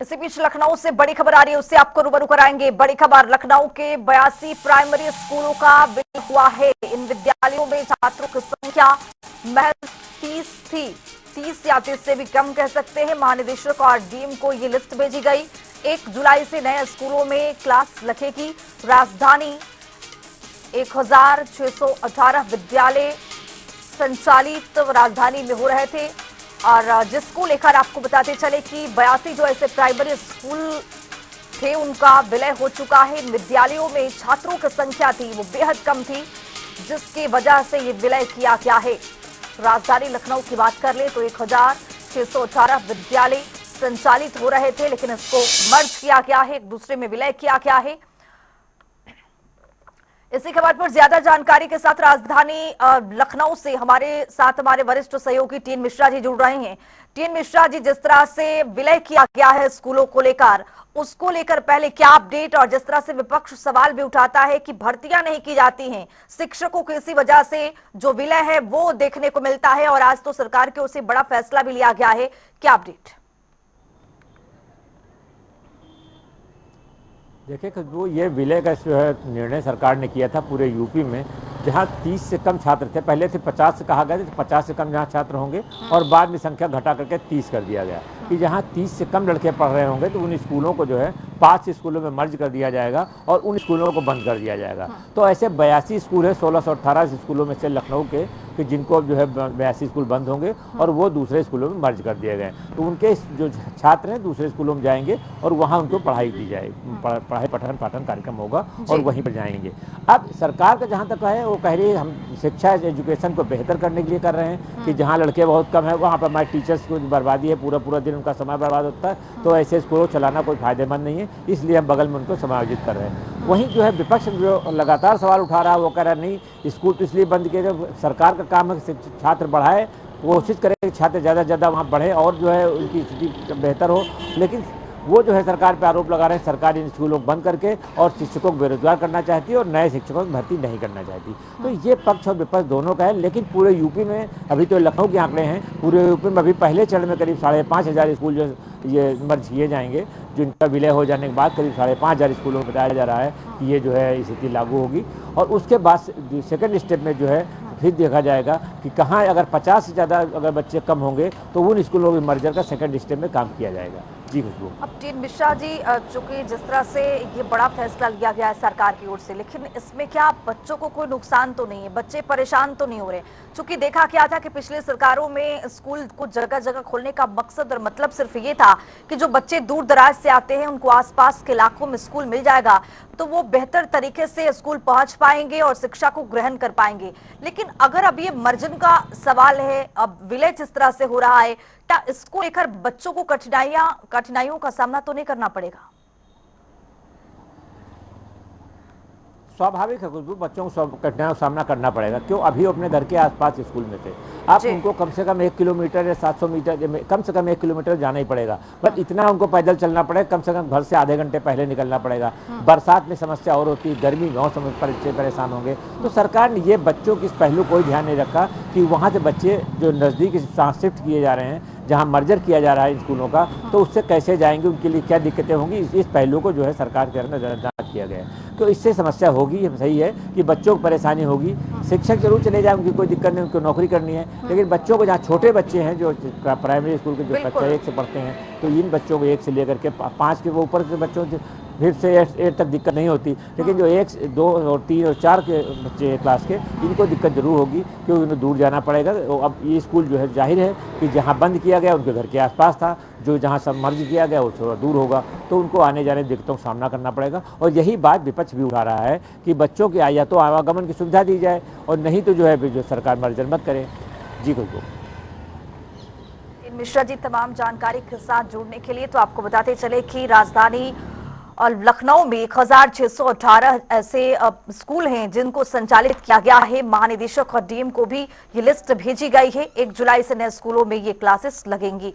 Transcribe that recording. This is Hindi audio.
इसी बीच लखनऊ से बड़ी खबर आ रही है, उससे आपको रूबरू कराएंगे। बड़ी खबर, लखनऊ के 82 प्राइमरी स्कूलों का विलय हुआ है। इन विद्यालयों में छात्रों की संख्या महज 30 थी, 30 या 30 से भी कम कह सकते हैं। महानिदेशक और डीएम को ये लिस्ट भेजी गई। 1 जुलाई से नए स्कूलों में क्लास लगेगी। राजधानी 1618 विद्यालय संचालित राजधानी में हो रहे थे। और जिसको लेकर आपको बताते चले कि 82 जो ऐसे प्राइमरी स्कूल थे उनका विलय हो चुका है। विद्यालयों में छात्रों की संख्या थी वो बेहद कम थी, जिसकी वजह से ये विलय किया गया है। राजधानी लखनऊ की बात कर ले तो 1618 विद्यालय संचालित हो रहे थे, लेकिन इसको मर्ज किया गया है, एक दूसरे में विलय किया गया है। इसी खबर पर ज्यादा जानकारी के साथ राजधानी लखनऊ से हमारे वरिष्ठ सहयोगी टीएन मिश्रा जी जुड़ रहे हैं। टीएन मिश्रा जी, जिस तरह से विलय किया गया है स्कूलों को लेकर, उसको लेकर पहले क्या अपडेट, और जिस तरह से विपक्ष सवाल भी उठाता है कि भर्तियां नहीं की जाती हैं शिक्षकों की, इसी वजह से जो विलय है वो देखने को मिलता है, और आज तो सरकार की ओर से बड़ा फैसला भी लिया गया है, क्या अपडेट? देखिए खुशबू, ये विलय का जो है निर्णय सरकार ने किया था पूरे यूपी में, जहां 30 से कम छात्र थे। पहले थे 50 से कहा गया था, 50 से कम जहां छात्र होंगे, और बाद में संख्या घटा करके 30 कर दिया गया कि जहां 30 से कम लड़के पढ़ रहे होंगे तो उन स्कूलों को जो है 5 स्कूलों में मर्ज कर दिया जाएगा और उन स्कूलों को बंद कर दिया जाएगा। तो ऐसे 82 स्कूल है 1618 स्कूलों में से लखनऊ के, कि जिनको जो है 82 स्कूल बंद होंगे और वो दूसरे स्कूलों में मर्ज कर दिए गए। तो उनके जो छात्र हैं दूसरे स्कूलों में जाएंगे और वहाँ उनको पढ़ाई दी जाएगी, पढ़ाई पठन पाठन कार्यक्रम होगा और वहीं पर जाएंगे। अब सरकार का जहाँ तक है वो कह रही है हम शिक्षा एजुकेशन को बेहतर करने के लिए कर रहे हैं कि जहाँ लड़के बहुत कम है वहाँ पर हमारे टीचर्स को बर्बादी है, पूरा पूरा दिन उनका समय बर्बाद होता है, तो ऐसे स्कूलों को चलाना कोई फायदेमंद नहीं है, इसलिए हम बगल में उनको समायोजित कर रहे हैं। वहीं जो है विपक्ष जो लगातार सवाल उठा रहा है वो कह रहा है नहीं, स्कूल तो इसलिए बंद किए जब सरकार का काम है छात्र बढ़ाए, कोशिश करें कि छात्र ज़्यादा से ज़्यादा वहाँ बढ़े और जो है उनकी स्थिति बेहतर हो। लेकिन वो जो है सरकार पे आरोप लगा रहे हैं सरकार इन स्कूलों को बंद करके और शिक्षकों को बेरोजगार करना चाहती है और नए शिक्षकों की भर्ती नहीं करना चाहती। तो ये पक्ष और विपक्ष दोनों का है। लेकिन पूरे यूपी में, अभी तो लखनऊ के आंकड़े हैं, पूरे यूपी में अभी पहले चरण में करीब 5,500 स्कूल जो ये मर्ज किए जाएंगे, जिनका विलय हो जाने के बाद करीब 5,500 स्कूलों में बताया जा रहा है कि ये जो है स्थिति लागू होगी। और उसके बाद सेकेंड स्टेप में जो है फिर देखा जाएगा कि कहाँ अगर 50 से ज़्यादा अगर बच्चे कम होंगे तो उन स्कूलों के मर्जर का सेकंड स्टेप में काम किया जाएगा। जी खुशबू। अब टीएन मिश्रा जी, चूंकि जिस तरह से ये बड़ा फैसला लिया गया है सरकार की ओर से, लेकिन इसमें क्या बच्चों को कोई नुकसान तो नहीं है, बच्चे परेशान तो नहीं हो रहे? चूंकि देखा गया था कि पिछले सरकारों में स्कूल को जगह जगह खोलने का मकसद और मतलब सिर्फ ये था कि जो बच्चे दूर दराज से आते हैं उनको आसपास के इलाकों में स्कूल मिल जाएगा तो वो बेहतर तरीके से स्कूल पहुंच पाएंगे और शिक्षा को ग्रहण कर पाएंगे। लेकिन अगर अब ये मर्जन का सवाल है, अब विलय जिस तरह से हो रहा है, क्या इसको लेकर बच्चों को कठिनाइयों का सामना तो नहीं करना पड़ेगा? स्वाभाविक है खुशबू, बच्चों को कठिनाइयों का सामना करना पड़ेगा। क्यों? अभी अपने घर के आसपास स्कूल में थे, आप उनको कम से कम 1 किलोमीटर या 700 मीटर, कम से कम 1 किलोमीटर जाना ही पड़ेगा। बट इतना उनको पैदल चलना पड़ेगा, कम से कम घर से आधे घंटे पहले निकलना पड़ेगा। बरसात में समस्या और होती है, गर्मी मौसम पर बच्चे परेशान होंगे। तो सरकार ने ये बच्चों की इस पहलू कोई ध्यान नहीं रखा कि वहाँ से बच्चे जो नज़दीक शिफ्ट किए जा रहे हैं, जहाँ मर्जर किया जा रहा है स्कूलों का, तो उससे कैसे जाएंगे, उनके लिए क्या दिक्कतें होंगी, इस पहलू को जो है सरकार के अंदर जांच किया गया है। तो इससे समस्या होगी, सही है कि बच्चों को परेशानी होगी। शिक्षक जरूर चले जाए, उनकी कोई दिक्कत नहीं, उनको नौकरी करनी है, लेकिन बच्चों को जहाँ छोटे बच्चे हैं जो प्राइमरी स्कूल के जो कक्षा 1 से पढ़ते हैं, तो इन बच्चों को 1 से लेकर के 5 के ऊपर के बच्चों फिर से 8 तक दिक्कत नहीं होती। लेकिन जो 1, 2 और 3 और 4 के बच्चे क्लास के, इनको दिक्कत जरूर होगी क्योंकि उन्हें दूर जाना पड़ेगा। अब ये स्कूल जो है जाहिर है कि जहाँ बंद किया गया उनके घर के आसपास था, जो जहाँ सब मर्ज किया गया वो थोड़ा दूर होगा, तो उनको आने जाने दिक्कतों का सामना करना पड़ेगा। और यही बात विपक्ष भी उठा रहा है कि बच्चों की या तो आवागमन की सुविधा दी जाए और नहीं तो जो है जो सरकार मर्जर मत करे। जी खुशबू। मिश्रा जी, तमाम जानकारी के साथ जुड़ने के लिए। तो आपको बताते चले कि राजधानी और लखनऊ में 1618 ऐसे स्कूल हैं जिनको संचालित किया गया है। महानिदेशक और डीएम को भी ये लिस्ट भेजी गई है। 1 जुलाई से नए स्कूलों में ये क्लासेस लगेंगी।